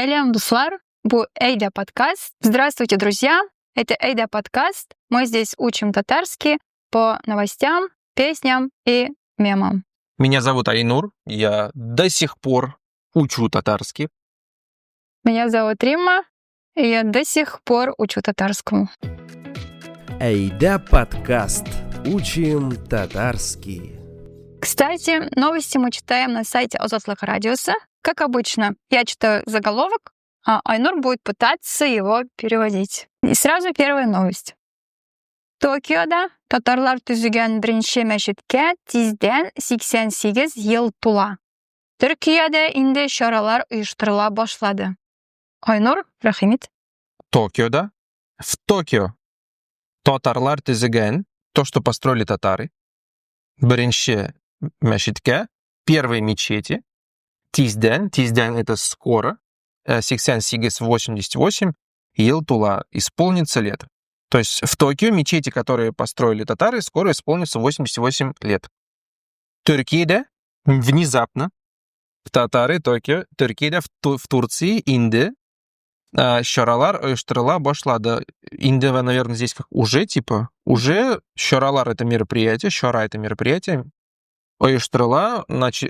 Салям, дуслар, бу Эйда подкаст. Здравствуйте, друзья, это Эйда подкаст. Мы здесь учим татарский по новостям, песням и мемам. Меня зовут Айнур, я до сих пор учу татарский. Меня зовут Римма, и я до сих пор учу татарскому. Эйда подкаст. Учим татарский. Кстати, новости мы читаем на сайте Азатлык Радиоса. Как обычно, я читаю заголовок, а Айнур будет пытаться его переводить. И сразу первая новость. Токиода татарлар түзүгөн биринчи мәчеткә тиздән 88 ел тула. Төркиядә инде чаралар оештырыла башлады. Айнур, рәхимит. Токиода. В Токио татарлар түзүгөн, то, что построили татары. Биринчи мәчеткә, первые мечети. Тиздән это скоро. 88 ел тула, исполнится лет. То есть в Токио мечети, которые построили татары, скоро исполнится 88 лет. Türkiye'de внезапно татары Токио, Türkiye'de в Турции инде чаралар оештырыла башлады. Инде, наверное, здесь как уже, уже чаралар это мероприятие, чара это мероприятие, оештырыла,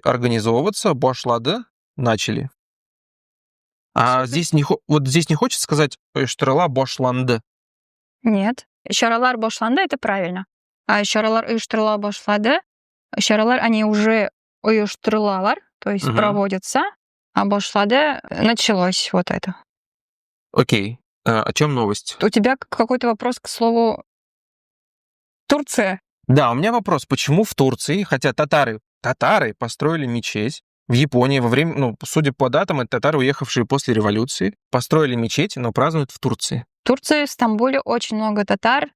организовываться, башлады, начали. А здесь не хочется сказать оештырыла башланды. Нет. Чаралар башланды — это правильно. А чаралар оештырыла башлады, чаралар, они уже оештырылалар, то есть проводятся, а башлады началось вот это. Окей. О чем новость? У тебя какой-то вопрос к слову Турция? Да, у меня вопрос. Почему в Турции, хотя татары построили мечеть в Японии во время, судя по датам, это татары, уехавшие после революции, построили мечеть, но празднуют в Турции. В Турции, в Стамбуле очень много татар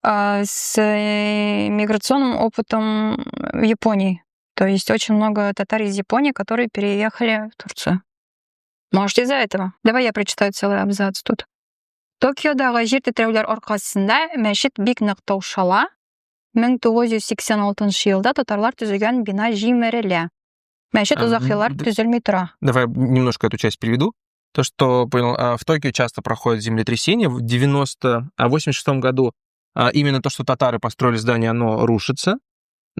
с миграционным опытом в Японии. То есть очень много татар из Японии, которые переехали в Турцию. Может, из-за этого. Давай я прочитаю целый абзац тут. Токиодагы жер титреулер аркасында мәчет бик нык таушала. 1986 елда татарлар төзегән бина җимерелә. Мәчет узак еллар төзелми тора. Давай немножко эту часть переведу. То, что понял, в Токио часто проходят землетрясения. В 86 году именно то, что татары построили здание, оно рушится.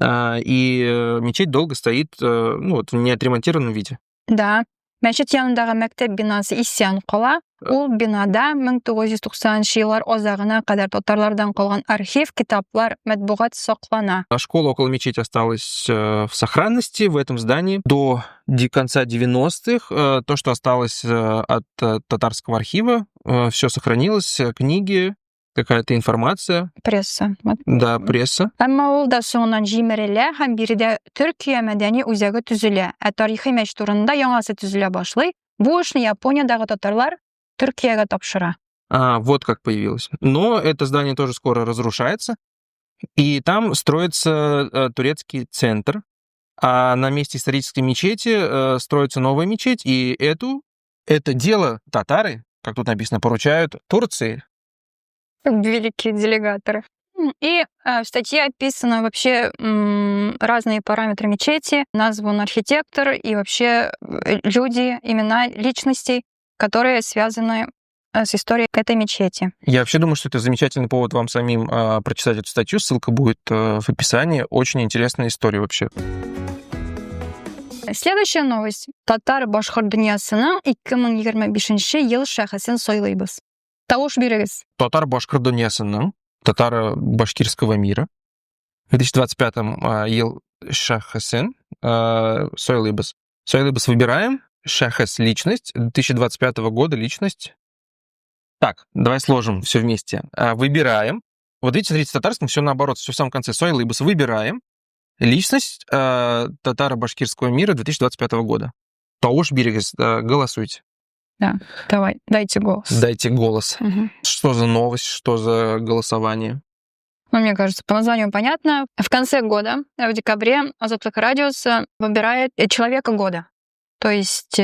И мечеть долго стоит в неотремонтированном виде. Да. Мәчет янындагы мәктәп бинасы исән кала. Ул бинада 1990 еллар азагына кадәр татарлардан калган архив, китаплар, матбугат саклана. Школа около мечети осталась в сохранности в этом здании до конца 90-х. То, что осталось от татарского архива, все сохранилось, книги, какая-то информация. Пресса. Да, пресса. Әмма ул да соңыннан җимерелә һәм биредә Төркия мәдәни үзәге төзелә. Ә тарихи мәчет турында яңасы төзелә башлый. Бу эшне Япониядагы татарлар Төркиягә тапшыра. Вот как появилось. Но это здание тоже скоро разрушается. И там строится турецкий центр. А на месте исторической мечети строится новая мечеть. И это дело татары, как тут написано, поручают Турции. Великие делегаторы. И в статье описаны вообще разные параметры мечети, назван архитектор и вообще люди, имена личностей, которые связаны с историей этой мечети. Я вообще думаю, что это замечательный повод вам самим прочитать эту статью. Ссылка будет в описании. Очень интересная история вообще. Следующая новость. Татар башкорт дөньясының 2025 ел шәхесен сайлыйбыз. Тавыш бирегез. Татар башкорт дөньясының, татары башкирского мира, в 2025 ел шәхесен сайлыйбыз. Сайлыйбыз выбираем. Шахес — личность, 2025 года личность. Так, давай сложим все вместе. Выбираем. Вот видите, смотрите, в татарском все наоборот, все в самом конце. Сойлыбыс выбираем. Личность татаро-башкирского мира 2025 года. Тауш бирегез, голосуйте. Да, давай, дайте голос. Дайте голос. Угу. Что за новость, что за голосование? Мне кажется, по названию понятно. В конце года, в декабре, Азатлык Радиос выбирает человека года. То есть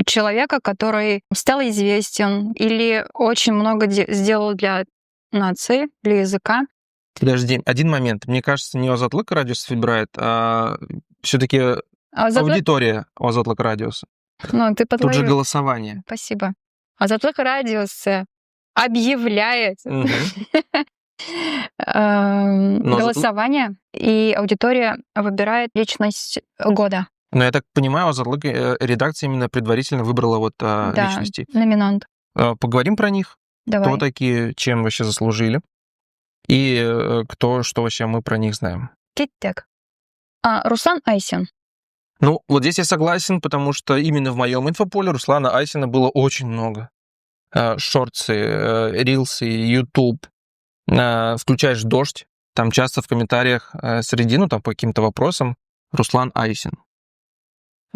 человека, который стал известен или очень много сделал для нации, для языка. Подожди, один момент. Мне кажется, не Азатлык Радиос выбирает, а все-таки аудитория Азатлык Радиоса. Ну, ты Тут же подловил. голосование. Спасибо. Азатлык радиусы объявляет Мгм. Но голосование, и аудитория выбирает личность года. Но я так понимаю, Азатлык редакция именно предварительно выбрала вот Да, личностей. номинант. Поговорим про них. Кто Давай. такие, чем вообще заслужили. И кто, что вообще мы про них знаем. Кеттек. Руслан Айсин. Ну, вот здесь я согласен, потому что именно в моем инфополе Руслана Айсина было очень много. Шортсы, рилсы, YouTube. Включаешь «Дождь», там часто в комментариях среди, там по каким-то вопросам Руслан Айсин.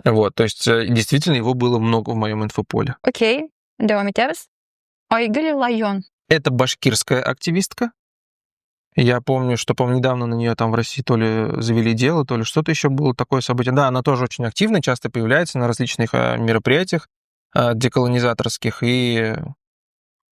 Вот, то есть действительно его было много в моем инфополе. Окей. Devam ederiz. Aygül Лайон. Это башкирская активистка. Я помню, что, по-моему, недавно на нее там в России то ли завели дело, то ли что-то еще было такое событие. Да, она тоже очень активна, часто появляется на различных мероприятиях деколонизаторских, и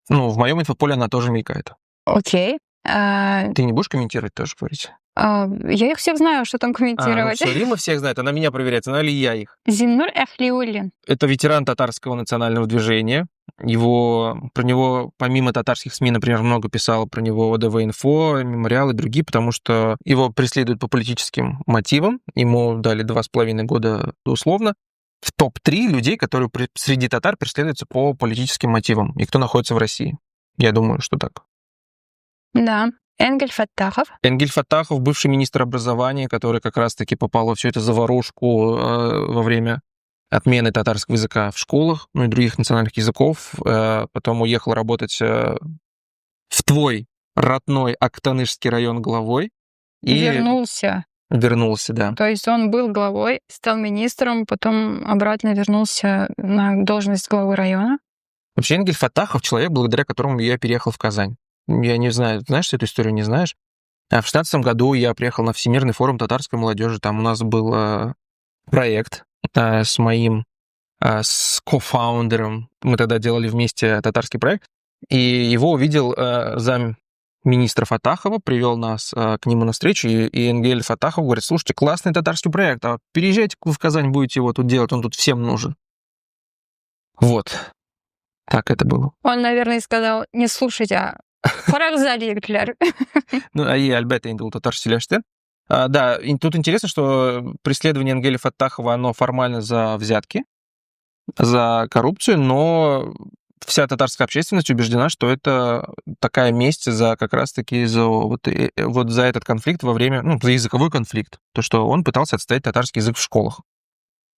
в моем инфополе она тоже мелькает. Окей. Ты не будешь комментировать тоже, говорить? Я их всех знаю, что там комментировать. Все, Рима всех знает, она меня проверяет, знаю ли я их. Зиннур Эхлиуллин. Это ветеран татарского национального движения. Про него, помимо татарских СМИ, например, много писало про него ОДВ-инфо, Мемориал и другие, потому что его преследуют по политическим мотивам. Ему дали 2,5 года условно. В топ-3 людей, которые среди татар преследуются по политическим мотивам, и кто находится в России. Я думаю, что так. Да. Энгель Фаттахов. Энгель Фаттахов, бывший министр образования, который как раз-таки попал во всю эту заварушку во время отмены татарского языка в школах, и других национальных языков. Потом уехал работать в твой родной Актанышский район главой. И Вернулся. Вернулся, да. То есть он был главой, стал министром, потом обратно вернулся на должность главы района. Вообще Энгель Фаттахов — человек, благодаря которому я переехал в Казань. Я не знаю, знаешь ты эту историю, не знаешь? В 2016 году я приехал на Всемирный форум татарской молодежи. Там у нас был проект с моим с кофаундером. Мы тогда делали вместе татарский проект. И его увидел замминистра Фаттахова, привел нас к нему на встречу. И Энгель Фаттахов говорит: слушайте, классный татарский проект, переезжайте в Казань, будете его тут делать, он тут всем нужен. Вот. Так это было. Он, наверное, сказал: не слушайте, Парагзалиглер. И Альбета Индул Татар Селештен. Да, и тут интересно, что преследование Энгеля Фаттахова, оно формально за взятки, за коррупцию, но вся татарская общественность убеждена, что это такая месть как раз-таки за этот конфликт во время, за языковой конфликт. То, что он пытался отстоять татарский язык в школах.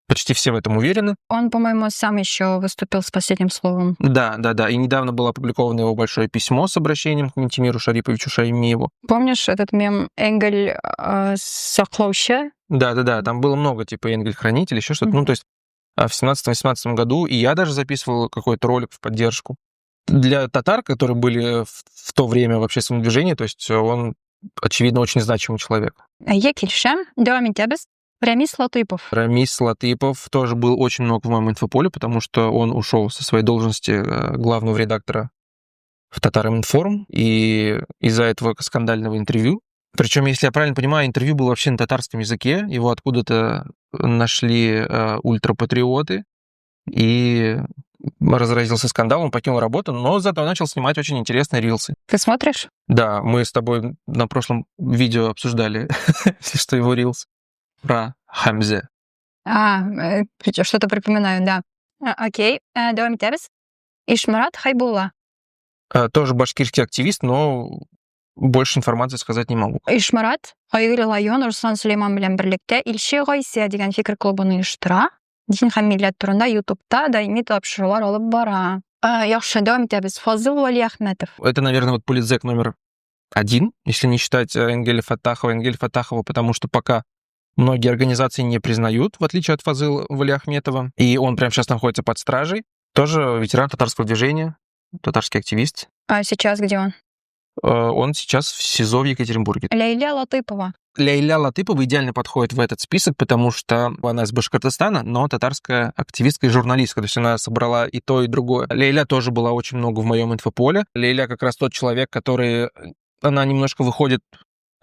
Почти все в этом уверены. Он, по-моему, сам еще выступил с последним словом. Да. И недавно было опубликовано его большое письмо с обращением к Ментимиру Шариповичу Шаймиеву. Помнишь этот мем «Энгель Сахлоуще»? Да. Там было много, типа «Энгель Хранитель», еще что-то. То есть в 17-18 году, и я даже записывал какой-то ролик в поддержку. Для татар, которые были в то время в общественном движении, то есть он, очевидно, очень значимый человек. Екильшем, Деомитебес. Рамис Латыпов. Рамис Латыпов тоже был очень много в моем инфополе, потому что он ушел со своей должности главного редактора в Татар-Информ, и из-за этого скандального интервью. Причем, если я правильно понимаю, интервью было вообще на татарском языке, его откуда-то нашли ультрапатриоты, и разразился скандал, он покинул работу, но зато начал снимать очень интересные рилсы. Ты смотришь? Да, мы с тобой на прошлом видео обсуждали, если что, его рилс. Про Хамзе. Что-то припоминаю, да. Окей. Деомитебес. Ишмарат Хайбулла. Тоже башкирский активист, но больше информации сказать не могу. Ишмарат Айгөл Лайон Руслан Сулейман белән берлектә Илче Гайсия дигән фикер клубын оештыра. Дин һәм милләт турында YouTube'та даими тапшырулар алып бара. Яхшы, дәвам итәбез. Фазыл Валиәхмәтов. Это, наверное, политзек номер 1, если не считать Энгеля Фаттахова, потому что пока многие организации не признают, в отличие от Фазыла Валиахметова, и он прямо сейчас находится под стражей. Тоже ветеран татарского движения, татарский активист. А сейчас где он? Он сейчас в СИЗО в Екатеринбурге. Лейля Латыпова. Лейля Латыпова идеально подходит в этот список, потому что она из Башкортостана, но татарская активистка и журналистка, то есть она собрала и то, и другое. Лейля тоже была очень много в моем инфополе. Лейля как раз тот человек, она немножко выходит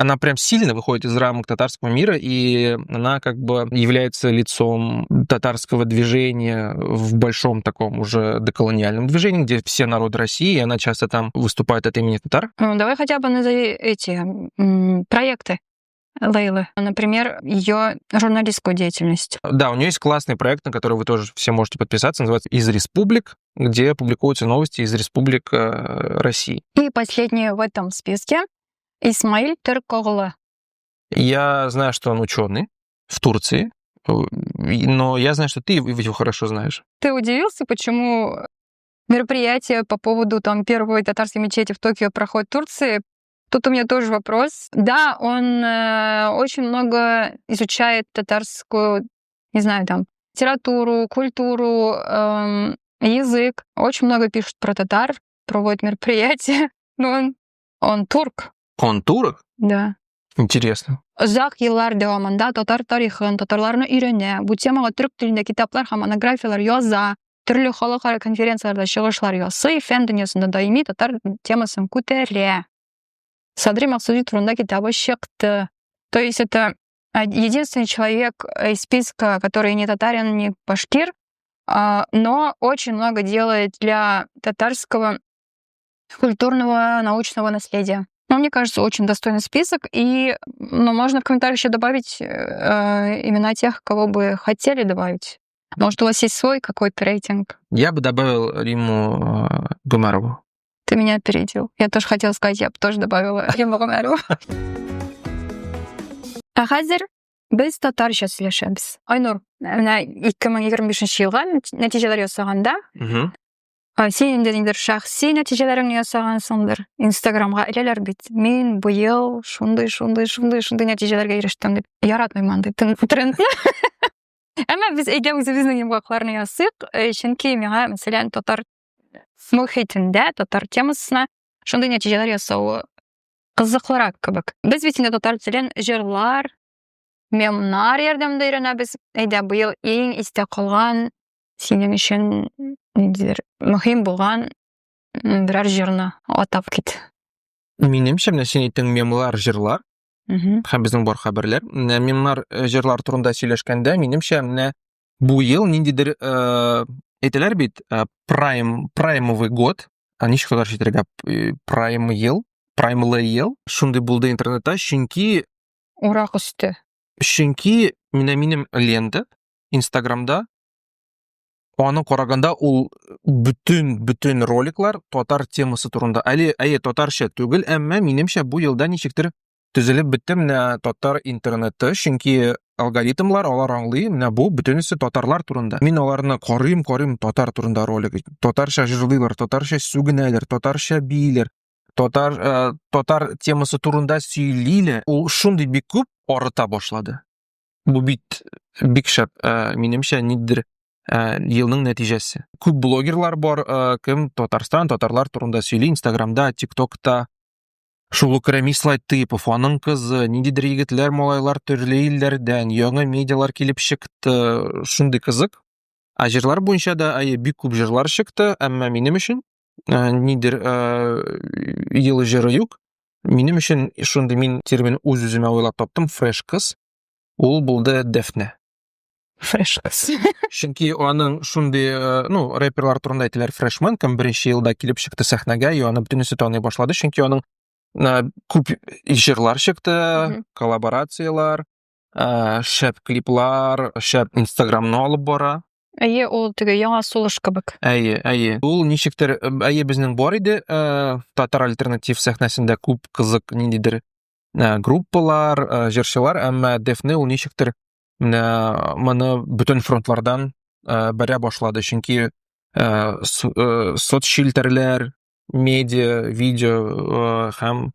она прям сильно выходит из рамок татарского мира, и она как бы является лицом татарского движения в большом таком уже доколониальном движении, где все народы России, и она часто там выступает от имени татар. Ну, давай хотя бы назови эти проекты Лейлы. Например, ее журналистскую деятельность. Да, у нее есть классный проект, на который вы тоже все можете подписаться, называется «Из республик», где публикуются новости из республик России. И последнее в этом списке Исмаиль Тыркоглы. Я знаю, что он ученый в Турции, но я знаю, что ты его хорошо знаешь. Ты удивился, почему мероприятие по поводу первой татарской мечети в Токио проходит в Турции? Тут у меня тоже вопрос. Да, он очень много изучает татарскую, не знаю, литературу, культуру, язык. Очень много пишет про татар, проводит мероприятия. Но он турк. Он турок? Да. Интересно. Ұзақ yıllar devamında татар тарихын, татарларны үйрене, bu темаға түрк тілінде китаплар һәм монографиялар яза, түрлі халықара конференцияларда чыгышлар ясый, фән дөньясында даими татар темасын күтәрә. Садри Максуди турында китабы чыкты. То есть это единственный человек из списка, который не татарин, не башкир, но очень много делает для татарского культурного, научного наследия. Но мне кажется, очень достойный список, и можно в комментариях еще добавить имена тех, кого бы хотели добавить. Может, у вас есть свой какой-то рейтинг? Я бы добавил Римму Гумарову. Ты меня опередил. Я тоже хотела сказать, я бы тоже добавила Римму Гумарову. А хәзер без татарча сөйләшәбез. Айнур, менә 2025 елга нәтиҗәләр ясаганда, сен инде ниндидер шәхси нәтиҗәләреңне ясагансыңдыр. Инстаграмга эләләр бит. Мин быел шундый нәтиҗәләргә ирештем дип. Яратмыйм андый трендны. Әмма без әйдә үзебезнең йомгакларны ясыйк, чөнки миңа, мәсәлән, татар мөхитендә, татар темасына шундый нәтиҗәләр ясау кызыклырак кебек. Без бит инде татар телен җырлар, мемнар ярдәмендә өйрәнәбез. Әйдә, быел иң истә калган синең өчен мөһим булган берәр җырны атап кит. Минемчә, менә син әйттең мемлар, җырлар. Һәм безнең бар хәбәрләр. Мемнар, җырлар турында сөйләшкәндә, минемчә, менә бу ел ниндидер әйтәләр бит, праймовый год. Ничек татарча әйтергә? Праймлы ел. Шундый булды интернетта, чөнки Урак өсте. Чөнки минем лента Инстаграмда аны караганда ул бүтән роликлар татар темасы турында. Әйе, татарча түгел, әмма минемчә бу елда ничектер төзелеп бетте менә татар интернеты, чөнки алгоритмлар алар аңлый, менә бу бүтәнесе татарлар турында. Мин аларны карыйм татар турында ролик. Татарча җырлыйлар, татарча сүгенәләр, татарча бийләр, татар темасы турында сөйлиләр. Ул шундый бик күп арыта башлады. Бу бит бик шәп, минемчә нидер елның нәтиҗәсе. Күп блогерлар бар, кем татарлар турында сөйли Инстаграмда, ТикТокта. Шул ук Рамис Лайтыпов, аның кызы, ниндидер егетләр, малайлар төрле илләрдән, яңа медиалар килеп чыкты, шундый кызык. Җырлар буенча да бик күп җырлар чыкты, әмма минем өчен нидер ел җыры юк. Минем өчен шундый мин термин үз-үземә уйлап таптым, фреш кыз. Ул булды Дәфнә. Фреш кыз. Чөнки аның шундый, рэперлар турында әйтәләр, фрешмен, кем беренче елда килеп чыкты сәхнәгә, и аны бөтенесе таный башлады, чөнки аның күп җырлар чыкты, коллаборациялар, шәп клиплар, шәп Инстаграмны алып бара. Әйе, ул теге яңа сулыш кебек. Әйе. Ул ничектер, безнең бар иде, татар альтернатив сәхнәсендә күп кызык ниндидер группалар, җырчылар, әмма Дәфнә ул ничектер моны бүтән фронтлардан бәрә башлады, чөнки соцшилтерләр, медиа, видео һәм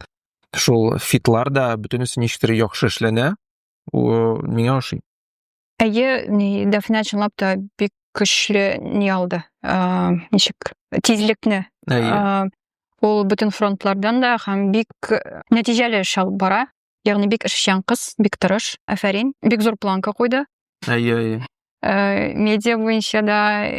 шул фитлар да бүтәнесе ничектер яхшы эшләнә. Миңа ошый. Әйе, Дәфнә чынлап та бик көчле не алды. Ничек? Тизлекне. Ул бүтән фронтлардан да һәм бик нәтиҗәле эш алып бара. Ягъни бик эшчән кыз, бик тырыш. Афәрин. Бик зур планка куйды. Әйе. Медиа буенча да,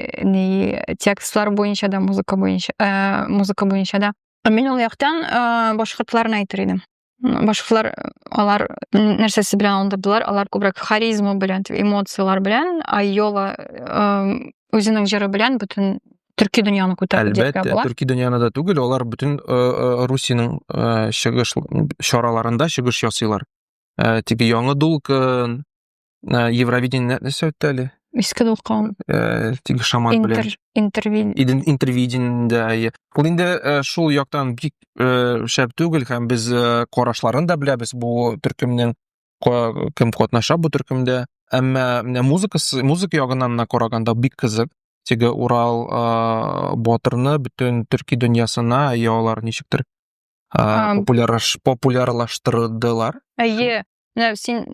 текстлар буенча да, музыка буенча да. Мин ул яктан башкортларны әйтер идем. Башкалар алар нәрсәсе белән андырдылар, алар күбрәк харизма белән, эмоциялар белән, Айола үзенең җыры белән бөтен төрки дөньяны күтәрде дип Әлбәттә, була. Төрки дөньяны да түгел, алар бөтен Русиянең чыгыш чараларында чыгыш ясыйлар. Теге яңа дулкын, Евровидение нәрсә үтте әле? Иске дулкын, Теге шаман белән. Интервидениедә. Ул инде шул яктан бик шәп түгел һәм без карашларын да беләбез бу төркемнең кем катнаша бу төркемдә. Әмма менә музыка ягыннан караганда бик кызык. Теге Урал Батырны бөтен төрки дөньясына алар ничектер популярлаштырдылар. Әйе, менә син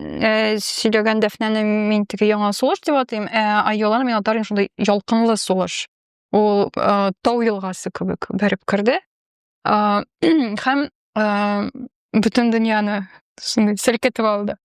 сөйләгән Дәфнәне мин теге яңа сулыш дип атыйм, Айоланы мин атарым шундай ялкынлы сулыш. Ул Тау елгасы кебек бәреп керде. Һәм бөтен дөньяны шундай селкетеп алды.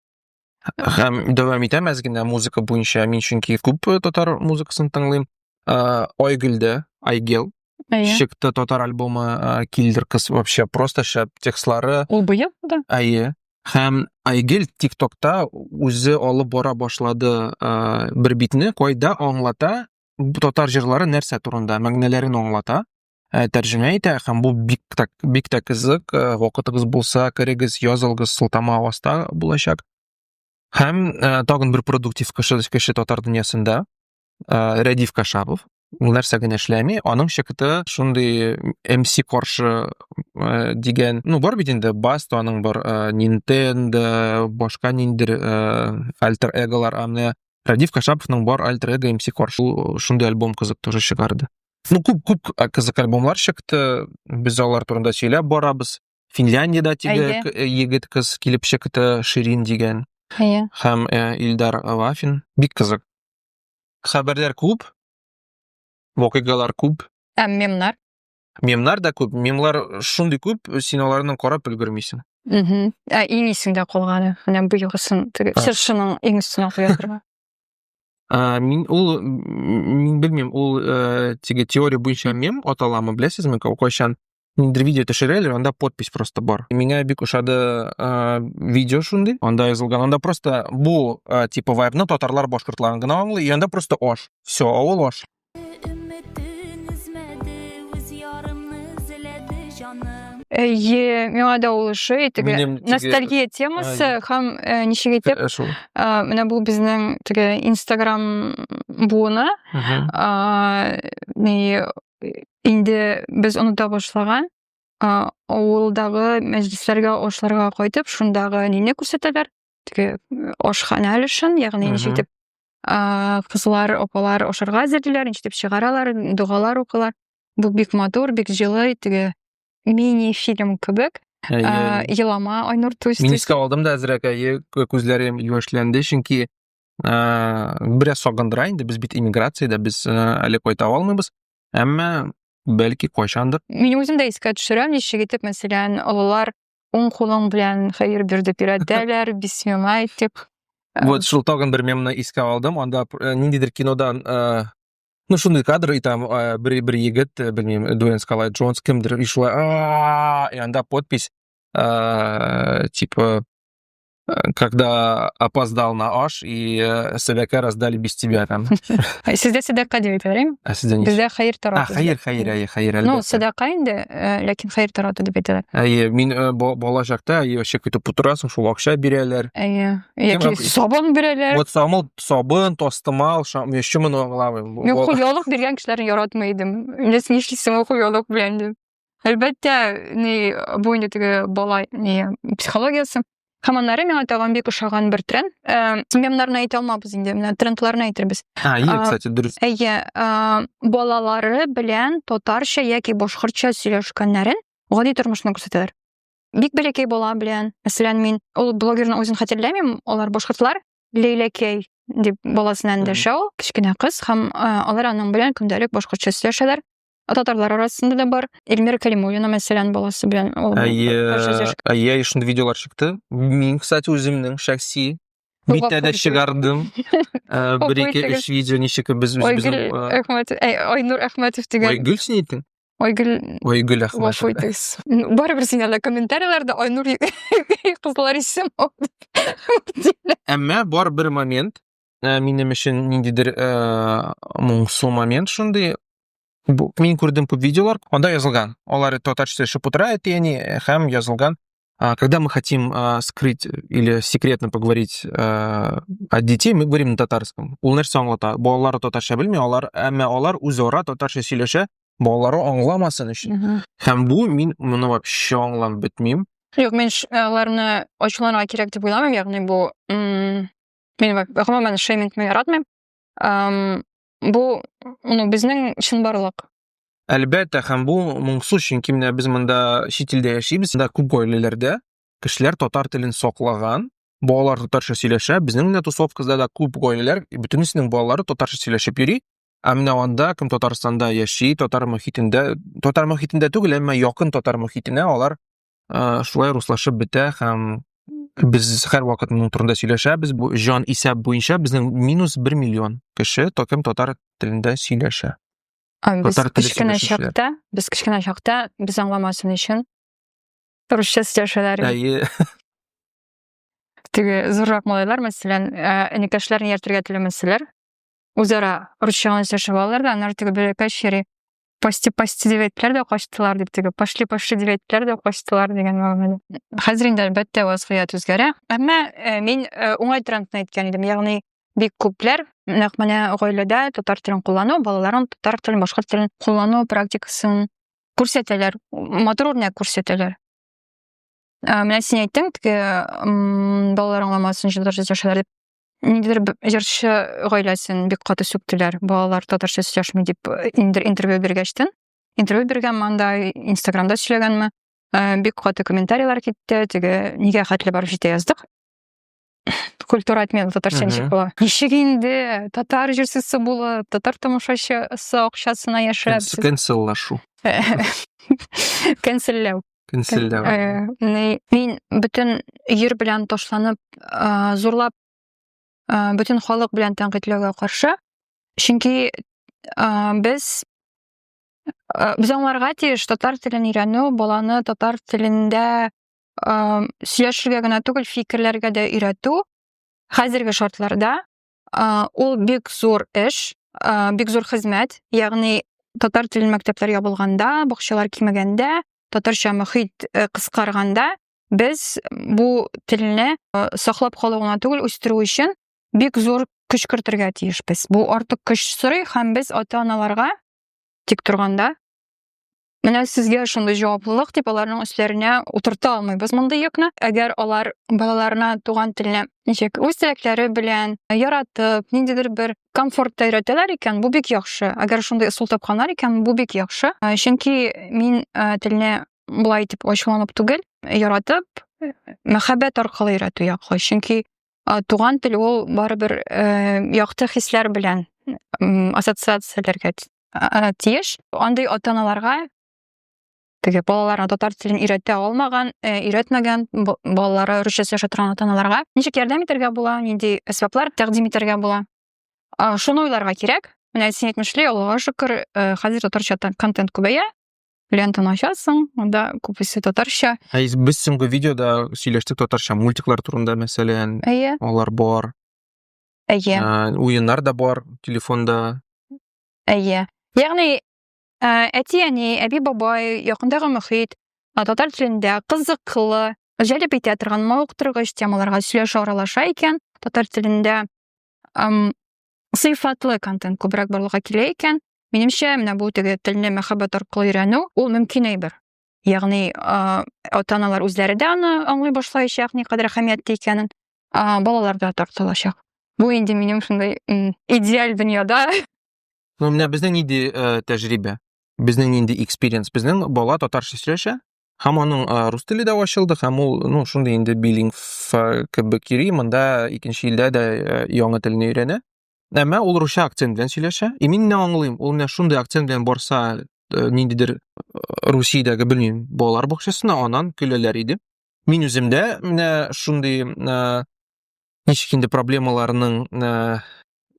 Һәм дәвам итәмәс генә музыка буенча, мин чөнки күп татар музыкасын тыңлыйм. Айгөлдә, Айгел чыкты татар альбомы, Килдер кыз вообще просто шәп текстлары. Ул быел да. Әйе. Һәм Айгел TikTok'та үзе алып бара башлады бер битне, кайда аңлата татар җырлары нәрсә турында, мәгънәләрен аңлата, тәрҗемә итә, һәм бу бик тә кызык. Вакытыгыз булса, керегез, язылгыз, Сылтама аваста булачак. Һәм тагын бер продуктив кеше татар дөньясында, Рәдиф Кашапов. Ул нәрсә генә эшләми, аның шикыты шундый MC каршы дигән, бар бит инде Баст, аның бар Nintendo, башка ниндидер альтер эголар, амне Рәдиф Кашаповның бар альтер эго MC каршы шундый альбом кызык тоже чыгарды. Күп кызык альбомлар чыкты, без алар турында сөйләп барабыз. Финляндиядә теге егет кыз килеп чыкты, Ширин дигән. Һәм Илдар Вафин, бик кызык. Хәбәрләр күп, вакыйгалар күп. Мемнар да күп. Мемлар шундый күп, син аларны карап өлгермисең. Иң исеңдә калганы, менә быелгысын теге чыршының иң өстенә куятырга. Мин белмим, ул теге теория буенча мем аталамы, беләсезме? Кайчан ниндидер видео төшерәләр, анда подпись просто бар. Миңа бик ошады видео шундый, анда язылган, анда просто бу типа вайбны татарлар башкортларын гына аңлый, и анда просто аш. Всё, авыл аш. Миңа да ул ошый, теге ностальгия темасы һәм ничек әйтеп, менә бу безнең теге Instagram буына, инде без оныта башлаган, авылдагы мәҗлесләргә, ашларга кайтып, шундагы нине күрсәтәләр, теге ашхана өлешен, ягъни ничек әйтеп, кызлар, апалар ашарга әзерлиләр, ничек әйтеп чыгаралар, дугалар укылар. Бу бик матур, бик җылы, теге мини-фильм кебек. Елама, Айнур Туз. Мин искә алдым да әзрәк, күзләрем юешләнде, чөнки бераз сагындыра инде, без бит иммиграциядә, без әле кайта алмыйбыз. Әмма бәлки кайчандыр. Мин үзем дә искә төшерәм, ничек әйтеп, мәсәлән, алалар уң кулың белән хәер бирде пиратәләр, бисмилла әйтеп. Вот шул тагын бер мемны искә алдым, анда ниндидер кинодан шундый кадр, и там бер егет, белмим, Дуэйн Скала Джонс, кемдер, и шулай, и анда подпись, типа, когда опоздал на аш, и сәбәкә раздали без тебя там. Сездә сәдака дип әйтәләр. Сездә ничек? Бездә хәер тарату. Хәер, Ну, сәдака инде, ләкин хәер тарату дип әйтәләр. Мин балачакта, яшәп китеп утырасың, шул акча бирәләр. Яки сабын бирәләр. Вот сабын, тостымал, еще моны аңламыйм. Мин хуялык биргән кешеләрне яратмый идем. Инде нишлисең хуялык белән дип. Әлбәттә, бу инде теге бала психологиясы. Һәм аннары миңа тагын бик ошаган бер тренд. Мемнарны әйтә алмабыз инде, менә трендларны әйтербез. Кстати, дөрес. Балалары белән татарча яки башкортча сөйләшкәннәрен гади тормышны күрсәтәләр. Бик бәләкәй бала белән, мәсәлән, мин ул блогерны үзен хәтерләмим, алар башкортлар, Лейләкәй дип баласынан дәшә ул, кичкенә кыз, һәм алар аның белән көндәлек башкортча сөйләшәләр. Татарлар арасында да бар. Эльмира Калимуллина, мәсәлән, баласы белән ул. Шундый видеолар чыкты. Мин, кстати, үземнең шәхси биттәдә чыгардым. Бер-ике 3 видео ничек без Айнур Әхмәтов дигән. Айгөл син әйттең? Ойгүл Ахмашев. Вофойтес. Барыбер син әле комментарийларда Айнур кызлар исем Әмма бар бер момент, минем өчен ниндидер моңсу момент шундый. Мин күрдем күп видеолар, анда язылган. Алар татарча сөйләшеп утыра, әти-әни, һәм язылган. Когда мы хотим скрыть или секретно поговорить от детей, мы говорим на татарском. Ул нәрсә аңлата? Балалар татарча белми, әмма алар үзара татарча сөйләшә, балалары аңламасын өчен. Һәм бу мин моны вообще аңлап бетмим. Юк, мен аларны ачуларга кирәк дип уйламыйм, ягъни бу мин гомумән шеймингны яратмыйм. Бу безнең чынбарлык. Әлбәттә, һәм бу моңсу, чөнки менә без монда чит илдә яшибез, монда күп гаиләләрдә кешеләр татар телен саклаган, балалар татарча сөйләшә, безнең менә тусовкада да күп гаиләләр, бөтенесенең балалары татарча сөйләшеп йөри, ә менә анда кем Татарстанда яши, татар мөхитендә түгел, әмма якын татар мөхитенә алар шулай руслашып бетә һәм без һәр вакыт моның турында сөйләшәбез. Бу җан исәп буенча безнең минус 1 миллион кеше татар телендә сөйләшә. Без кечкенә чакта, без аңламасын өчен русча сөйләшәләр. Теге зуррак малайлар, мәсәлән, энекәшләрне яртырга теләмәселәр, үзара русча сөйләшеп алалар да, аннары теге бәләкәч йөри. Пасти дип әйттеләр дә качтылар дип, теге пошли дип әйттеләр дә качтылар дигән мәгънәдә. Хәзер инде әлбәттә вазгыять үзгәрә. Әмма мин уңай трендны әйткән идем, ягъни бик күпләр нәкъ менә гаиләдә татар телен куллану, балаларын татар телен, башка телен куллану практикасын күрсәтәләр, матур үрнәк күрсәтәләр. Менә син әйттең, балалар аңламасын татарча сөйләшәләр дип. Ниндидер җырчы гаиләсен бик каты сүктеләр, балалар татарча сөйләшми дип интервью биргәчтен. Интервью биргән манда Инстаграмда сөйләгәнме, бик каты комментарийлар китте, теге нигә хәтле барып җитә яздык. Культура отмена татарча ничек була? Ничек инде татар җырчысы булып, татар тамашачысы акчасына яшәп, Кенселлашу. Кенселләү. Мин бөтен йөр белән ташланып, зурлап бөтен халык белән тәнкыйтьләүгә каршы. Чөнки без аңларга тиеш татар телен өйрәнү, баланы татар телендә сөйләшергә генә түгел, фикерләргә дә өйрәтү хәзерге шартларда ул бик зур эш, бик зур хезмәт. Ягъни татар телен мәктәпләр ябылганда, бакчалар кимәгәндә, татарча мөхит кыскарганда, без бу телне саклап калуына түгел, үстерү өчен бик зур көч кертергә тиешбез. Бу артык көч сорый һәм без ата-аналарга тик торганда менә сезгә шундый җаваплылык дип аларның өсләренә утырта алмыйбыз мондый йөкне. Әгәр алар балаларына туган телне ничек үз теләкләре белән яратып, ниндидер бер комфортта өйрәтәләр икән, бу бик яхшы. Әгәр шундый ысул тапканнар икән, бу бик яхшы. Чөнки мин телне булай итеп ачуланып түгел, яратып, мәхәббәт аркылы өйрәтү яклы. Чөнки туган тел ул барыбер якты хисләр белән ассоциацияләргә тиеш. Андый ата-аналарга теге балаларына татар телен өйрәтә алмаган, өйрәтмәгән балалары русча сөйләшә торган ата-аналарга ничек ярдәм итәргә була, нинди әсбаплар тәкъдим итәргә була? Шуны уйларга кирәк. Менә син әйтмешли, Аллага шөкер, хәзер татарча контент күбәя. Лентаны ачасың, анда күпесе татарча. Без соңгы видеода сөйләштек татарча мультиклар турында, мәсәлән. Алар бар. Уеннар да бар телефонда. Ягъни әти-әни, әби-бабай, якындагы мөхит, татар телендә кызыклы, җәлеп итә торган мавыктыргыч темаларга сөйләшә аралаша икән, татар телендә сыйфатлы контент күбрәк барлыкка килә икән, минемчә, менә бу теге телне мәхәббәт аркылы өйрәнү, ул мөмкин әйбер. Ягъни ата-аналар үзләре дә аны аңлый башлаячак, никадәр әһәмиятле икәнен, балалар да тартылачак. Бу инде минем шундый идеаль дөньяда. Ну, менә безнең инде тәҗрибә, безнең инде experience, безнең бала татарча сөйләшә, һәм аның рус теле дә ачылды, һәм ул, шундый инде билинг кебек йөри, монда икенче илдә дә яңа телне өйрәнә. Әмма ул русча акцент белән сөйләшә. Мин не аңлыйм, ул менә шундый акцент белән барса, ниндидер Русиядәге, белмим, балалар бакчасына, аннан көләләр иде. Мин үземдә менә шундый ничек инде проблемаларның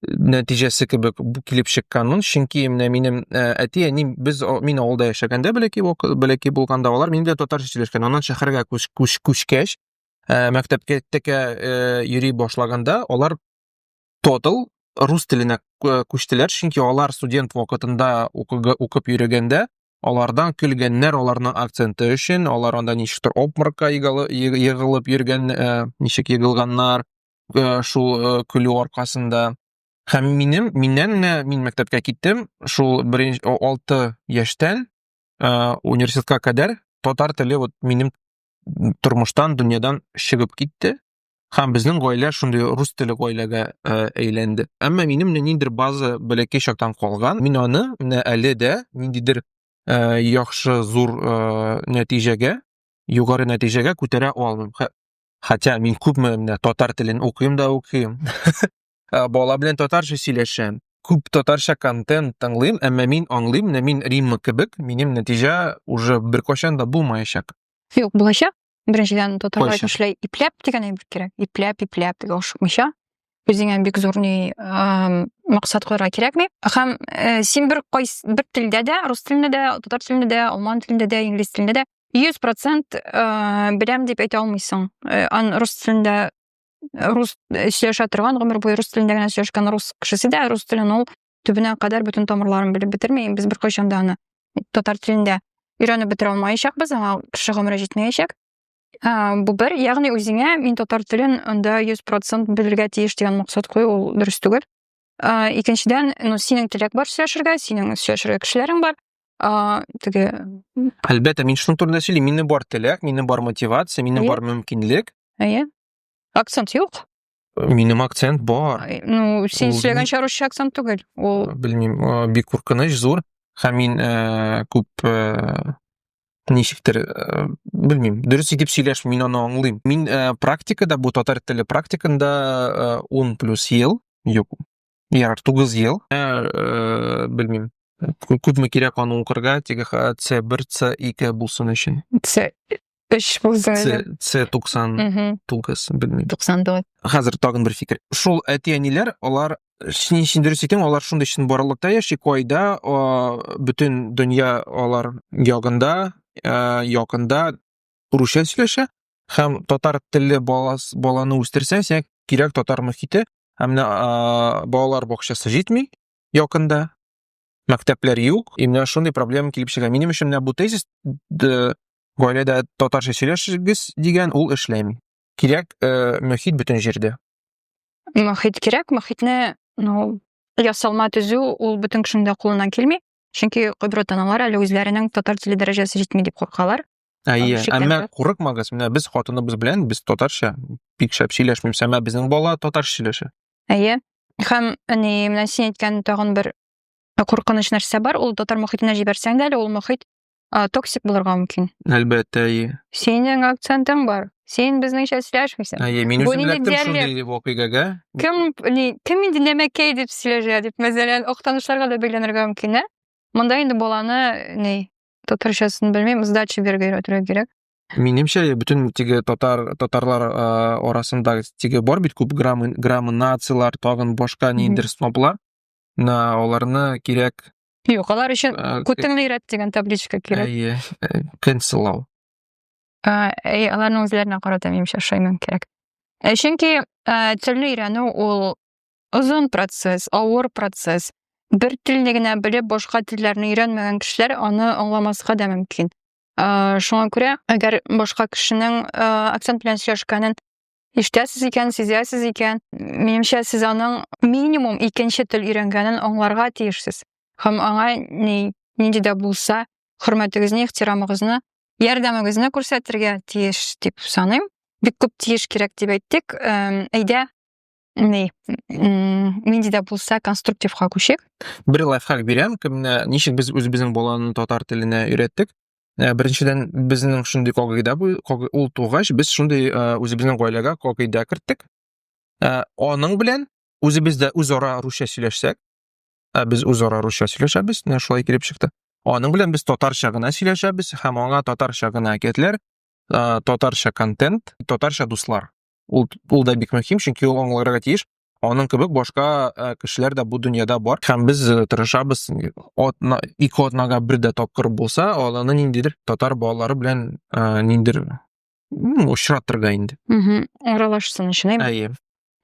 нәтижәсе кебек килеп чыкканмын, чөнки менә минем әти-әним мин авылда яшәгәндә бәләки булганда алар минем белән татарча сөйләшкән. Аннан шәһәргә күчкәч, мәктәпкә йөри башлаганда, алар total рус теленә күчтеләр, чөнки алар студент вакытында укып йөргәндә, алардан көлгәннәр аларның акценты өчен, алар анда ничектер обморокка егылып йөргән, ничек егылганнар, шул көлү аркасында. Һәм мин мәктәпкә киттем, шул 6 яшьтән университетка кадәр татар теле минем тормыштан, дөньядан чыгып китте. Һәм безнең гаилә шундый рус теле гаиләгә әйләнде. Әмма минем ниндидер база бәләкәй чактан калган. Мин аны әле дә ниндидер яхшы зур нәтиҗәгә, югары нәтиҗәгә күтәрә алмыйм. Хәтта мин күпме татар телен укыйм. Бала белән татарча сөйләшәм. Күп татарча контент аңлыйм, әмма мин аңлыйм, мин Римма кебек, минем нәтиҗә уже беркайчан да булмаячак. Юк, булачак. Беренчедән татарлар эшләй ипләп дигән әйбер кирәк. Ипләп дип ашыкмыйча. Үзеңә бик зур максат куярга кирәкми. Һәм син бер телдә дә, рус телендә дә, татар телендә дә, алман телендә дә, инглиз телендә дә 100% беләм дип әйтә алмыйсың. Рус телендә рус сөйләшә торган, гомер буе рус телендә генә сөйләшкән рус кешесе дә рус телен ул төбенә кадәр бөтен тамырларын белеп бетерми. Без беркайчан да аны татар телендә өйрәнеп бетерә алмаячакбыз, аңа кеше гомере җитмәячәк. Бу бер, ягъни үзеңә мин татар телен анда 100% белергә тиеш дигән максат кую, ул дөрес түгел. Икенчедән, синең теләк бар сөйләшергә, синең сөйләшергә кешеләрең бар. Әлбәттә, мин шуның турында сөйлим. Минем бар теләк, минем бар мотивация, минем бар мөмкинлек. Акцент юк. Минем акцент бар. Син сөйләгәнчә русча акцент түгел. Белмим, бик куркыныч зур. Һәм мин күп ничектер, белмим, дөрес итеп сөйләшмим, мин аны аңлыйм. Мин практикада, бу татар теле практикында 10+ ел, юк, 9 ел, белмим, күпме кирәк аны укырга, теге C1, C2 булсын өчен. C3 булсын. C99, белмим. 99. Хәзер тагын бер фикер. Шул әти-әниләр, алар өчен дөрес итеп, алар шундый өчен барлыкта яши, кайда бөтен дөнья алар якында русча сөйләшә, һәм татар телле баланы үстерсәң, кирәк татар мөхите, һәм балалар бакчасы җитми якында, мәктәпләр юк, менә шундый проблема килеп чыга. Минем өчен бу тезис гаиләдә татарча сөйләшегез дигән ул эшләми. Кирәк мөхит бөтен җирдә. Мөхит кирәк, мөхитне, ясалма төзү ул бөтен кешенең кулыннан килми. Чөнки күбрәк аналар әле үзләренең татар теле дәрәҗәсе җитми дип куркалар. Әмма курыкмагыз, менә без хатыныбыз белән без татарча бик шәп сөйләшмибез, әмма безнең бала татарча сөйләшә. Һәм менә син әйткән тагын бер куркыныч нәрсә бар, ул татар мөхитенә җибәрсәң дә, ул мөхит токсик булырга мөмкин. Әлбәттә, Синең акцентың бар. Син безнеңчә сөйләшмисең. Мин үзем эләктем шундый вакыйгага. Кем инде нәмәкәй дип сөйләшә дип, мәсәлән, актанышларга да бәйләнергә мөмкин. Монда инде баланы татарчасын белмим, сдача бирергә өйрәтергә кирәк. Минемчә, бөтен теге татарлар арасында теге бар бит күп грамминациялар, тагын башка ниндидер сноблар. Аларны кирәк. Юк, алар өчен күтеңне өйрәт дигән табличка кирәк. Канцеллау. Аларның үзләренә карата минемчә шаймым кирәк. Чөнки телне өйрәнү ул озын процесс, авыр процесс. Бер телне генә белеп, башка телләрне өйрәнмәгән кешеләр аны аңламаска да мөмкин. Шуңа күрә, әгәр башка кешенең акцент белән сөйләшкәнен ишетәсез икән, сизәсез икән, минемчә, сез аның минимум икенче тел өйрәнгәнен аңларга тиешсез. Һәм аңа нинди дә булса хөрмәтегезне, ихтирамыгызны, ярдәмегезне күрсәтергә тиеш дип саныйм. Бик күп тиеш кирәк дип әйттек. Әйдә, нинди дә булса конструктивка күчик. Бер лайфхак бирәм, ничек без үзебезнең баланы татар теленә өйрәттек. Беренчедән, безнең шундый кагыйдә ул тугач, без шундый үзебезнең гаиләгә кагыйдә керттек. Аның белән үзебездә үзара русча сөйләшсәк, без үзара русча сөйләшәбез, шулай килеп чыкты. Аның белән без татарча гына сөйләшәбез, һәм аңа татарча гына әкиятләр, татарча контент, татарча дуслар. Ул да бик мөһим, чөнки ул аңларга тиеш. Аның кебек башка кешеләр дә бу дөньяда бар. Һәм без тырышабыз, ике атнага бер дә тапкыр булса, аланы ниндидер татар балалары белән ниндидер очратырга инде. Аралашсын өчен. Әйе.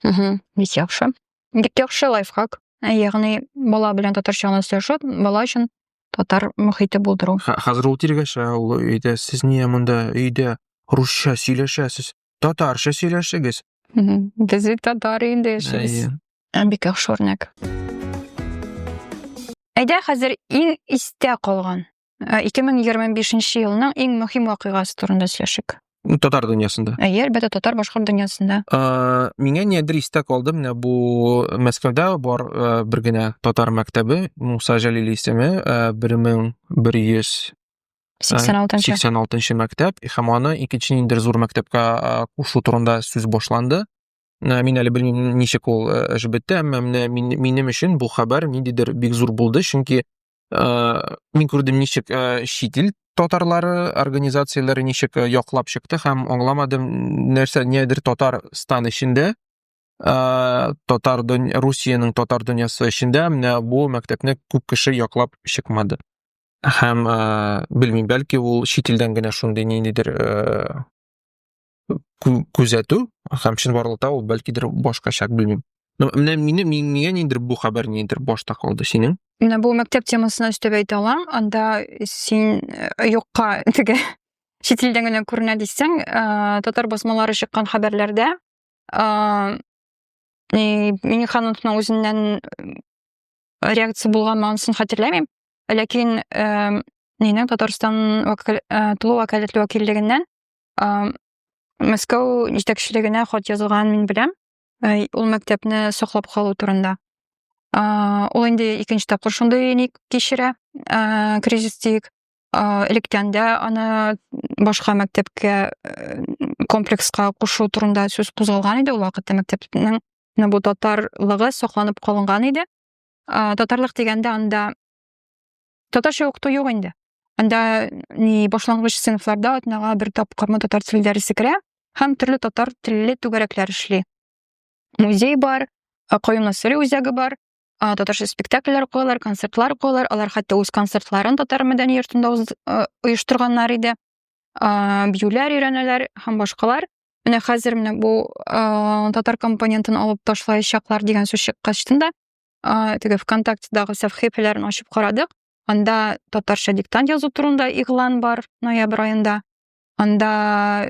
Бик яхшы. Бик яхшы лайфхак. Ягъни бала белән татарча гына сөйләшү, бала өчен татар мөхите булдыру. Хәзер ул тиргәшә, ул өйдә сез нигә монда өйдә русча сөйләшәсез? Татарча сөйләшегез. Без татар инде яшибез. Бик яхшы үрнәк. Әйдә хәзер иң истә калган 2025 елның иң мөһим вакыйгасы турында сөйләшик. Татар дөньясында. Әлбәттә татар башкорт дөньясында. Миңа нидер истә калды, менә бу Мәскәүдә бар бер генә татар мәктәбе, Муса Җәлил исеме, 1186 мәктәп, һәм аны икенче ниндидер зур мәктәпкә кушу турында сүз башланды. Мин әле белмим ничек ул эш бетте, әмма минем өчен бу хәбәр ниндидер бик зур булды, чөнки мин күрдем ничек чит ил татарлары организацияләре ничек яклап чыкты һәм аңламадым нидер Татарстан эчендә, Русиянең татар дөньясы эчендә менә бу мәктәпне күп кеше яклап чыкмады. Һәм белмим, бәлки ул чит илдән генә шундый ниндидер күзәтү, һәм чынбарлыкта ул бәлкидер башкача, белмим. Менә миңа ниндидер бу хәбәр ниндидер башта калды синең. Менә бу мәктәп темасына өстәп әйтә алам, анда син юкка теге чит илдән генә күренә дисәң, татар басмалары чыккан хәбәрләрдә Минихановның үзеннән реакция булганмы, анысын хәтерләмим. Ләкин минең Татарстан тулы вәкаләтле вәкиллегеннән Мәскәү җитәкчелегенә хат язылган мин беләм. Ул мәктәпне саклап калу турында. Ул инде икенче тапкыр шундый кичерә, кризистик. Электән дә аны башка мәктәпкә комплекска кушу турында сүз кузгалган иде. Ул вакытта мәктәпнең бу татарлыгы сакланып калынган иде. Татарлык дигәндә анда татарча укыту юк инде. Анда башлангыч сыйныфларда атнага бер тапкырмы татар теле дәресе керә һәм төрле татар телле түгәрәкләр эшли. Музей бар, Каюм Насыйри үзәге бар, татарча спектакльләр куялар, концертлар куялар, алар хәтта үз концертларын татар мәдәни йортында оештырганнар иде. Биюләр өйрәнәләр һәм башкалар. Менә хәзер менә бу татар компонентын алып ташлаячаклар дигән сүз чыккачтында, теге ВКонтактедагы сәхифәләрен ачып карадык. Анда татарча диктант язу турында игълан бар ноябрь аенда. Анда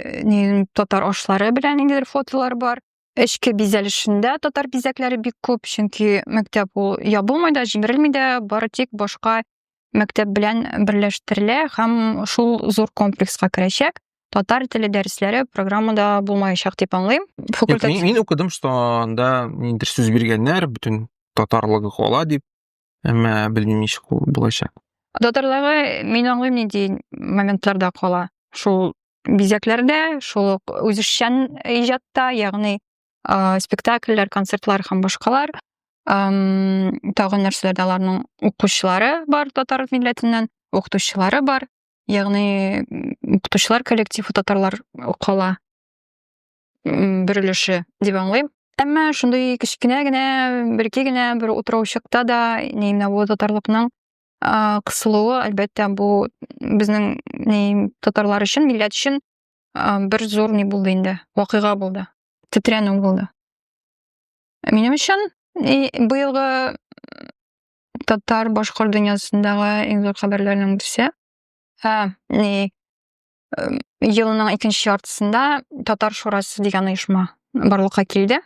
татар ашлары белән ниндидер фотолар бар. Эчке бизәлешендә татар бизәкләре бик күп, чөнки мәктәп ул ябылмый да, җимерелми дә, бары тик башка мәктәп белән берләштерелә һәм шул зур комплекска керәчәк. Татар теле дәресләре программада булмаячак дип аңлыйм. Мин укыдым, что анда ниндидер сүз биргәннәр, бүтән татарлыгы кала дип. Әмма белмим ничек булачак. Татарлыгы мин аңлыйм нинди моментларда кала. Шул бизәкләрдә, шул үзешчән иҗатта, ягъни спектакльләр, концертлар һәм башкалар. Тагын нәрсәләрдә аларның укучылары бар татар милләтеннән, укытучылары бар. Ягъни укытучылар коллективы татарлар кала бер өлеше дип аңлыйм. Әмма шундый кичкенә генә, бер утыраучыкта да менә бу татарлыкның кысылуы, әлбәттә бу безнең татарлар өчен, милләт өчен бер зур булды инде, вакыйга булды. Тетрәнү булды. Минем өчен быелгы татар башкорт дөньясындагы иң зур хәбәрләрнең берсе елның икенче яртысында Татар шурасы дигән оешма барлыкка килде.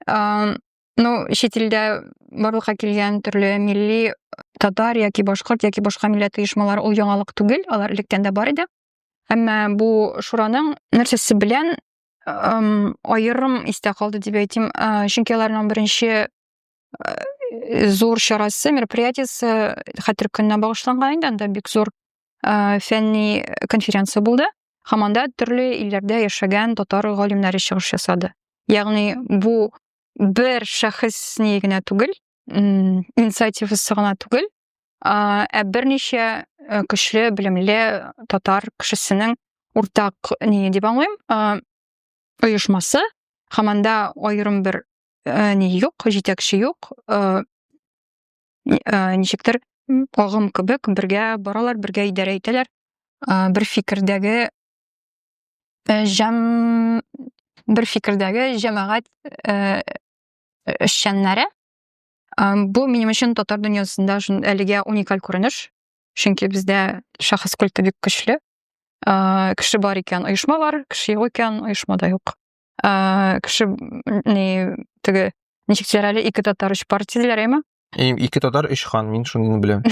Чит илдә барлыкка килгән төрле милли татар яки башкорт яки башка милләт оешмалары ул яңалык түгел, алар электән дә бар иде. Әмма бу шураның нәрсәсе белән аерым истә калды дип әйтим, чөнки аларның беренче зур чарасы, мероприятиесе хәтер көненә багышланган иде, анда бик зур фәнни конференция булды. Һәм анда төрле илләрдә яшәгән татар галимнәре чыгыш ясады. Ягъни бу бер шәхес генә түгел, инициативасы гына түгел, берничә көчле, белемле татар кешесенең уртак дип аңлыйм, оешмасы. Һәм анда аерым бер юк, җитәкче юк. Ничектер агым кебек бергә баралар, бергә идарә итәләр. Бер фикердәге җәмәгать эшчәннәре. Бу минем өчен татар дөньясында әлегә уникаль күренеш. Чөнки бездә шәхес культы бик көчле. Кеше бар икән, оешма бар, кеше юк икән, оешма да юк. Кеше теге ничектер әле ике татар өч партия диләр, әйме? Ике татар, өч хан, мин шуны беләм.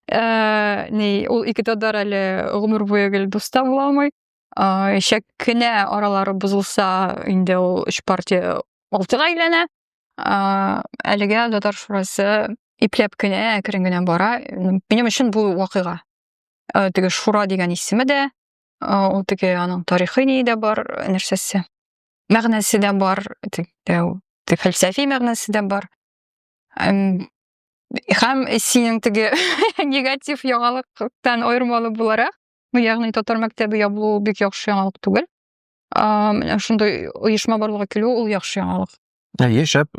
Ул ике татар әле гомер буе гел дуста була алмый. Шәк кенә аралары бозылса, инде ул өч партия алтыга әйләнә. Әлегә татар шурасы ипләп кенә, әкрен генә бара. Минем өчен бу вакыйга. Теге шура дигән исеме дә, ул теге аның тарихи ни дә бар, нәрсәсе. Мәгънәсе дә бар, теге фәлсәфи мәгънәсе дә бар. Һәм синең теге негатив яңалыктан аермалы буларак, ягъни татар мәктәбе ябылу бик яхшы яңалык түгел. Шундай оешма барлыгы килү ул яхшы яңалык. Шәп,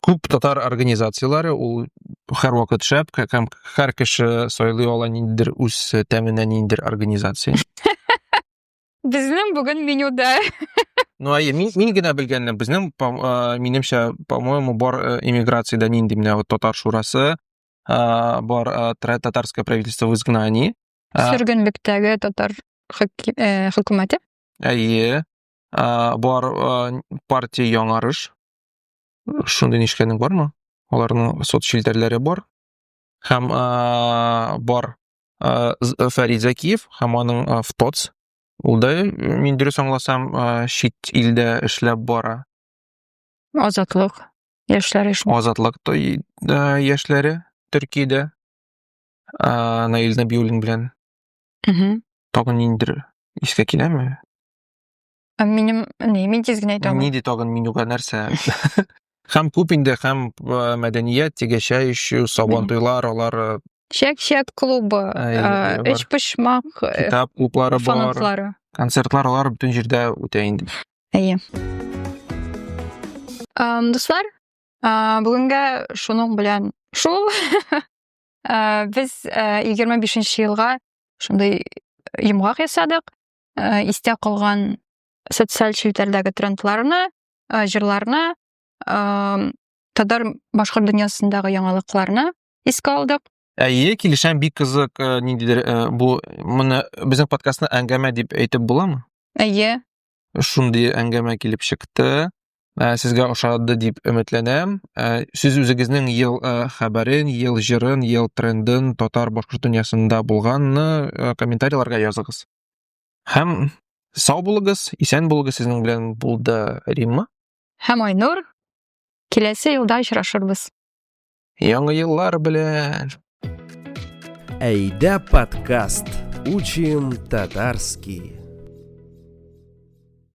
күп татар организациялары, ул һәр вакыт шәп, һәм һәр кеше сайлый ала ниндидер үз тәменә ниндидер организация. Безнең бүген менюда. Мин генә белгәнем, безнең, минемчә, по-моему, бар эмиграцияда нинди менә татар шурасы, бар татарское правительство в изгнании. Сөргенлектәге татар хөкүмәте. Бар партия яңарыш. Шундай нишкәнең бармы? Аларның соцчелтәрләре бар. Һәм бар Фәрид Закиев, һәм аның ФТОЦ. Ул да, мин дөрес аңласам, чит илдә эшләп бара. Азатлык яшьләре эшме? Азатлык яшьләре Төркиядә. Наил Набиуллин белән. Тагын ниндидер искә киләме? Мин тиз генә әйтәм. Нинди тагын менюга нәрсә? Һәм күп инде, һәм мәдәният, тегәшә ишү, сабан туйлар, алар... Шәк клубы, өч пошмак, китап клублары бар, фанатлары. Концертлар, алар бүтән җирдә үтә инде. Дуслар, бүгенгә шуның белән шул. Без 25 елга шундай йомгак ясадык. Истә калган социаль челтәрдәге трендларны, җырларны, татар башкорт дөньясындагы яңалыкларны искә алдык. Килешәм, бик кызык, ниндидер, бу моны безнең подкастны әңгәмә дип әйтеп буламы? Шундый әңгәмә килеп чыкты. Сезгә ошады дип өметләнәм. Сез үзегезнең ел хәбәрен, ел җырын, ел трендын татар башкорт дөньясында булганны комментарийларга языгыз. Һәм сау булыгыз, исән булыгыз, сезнең белән булды Римма. Һәм Айнур. Киләсе елда очрашырбыз. Яңа еллар белән. Әйдә подкаст. Учим татарский.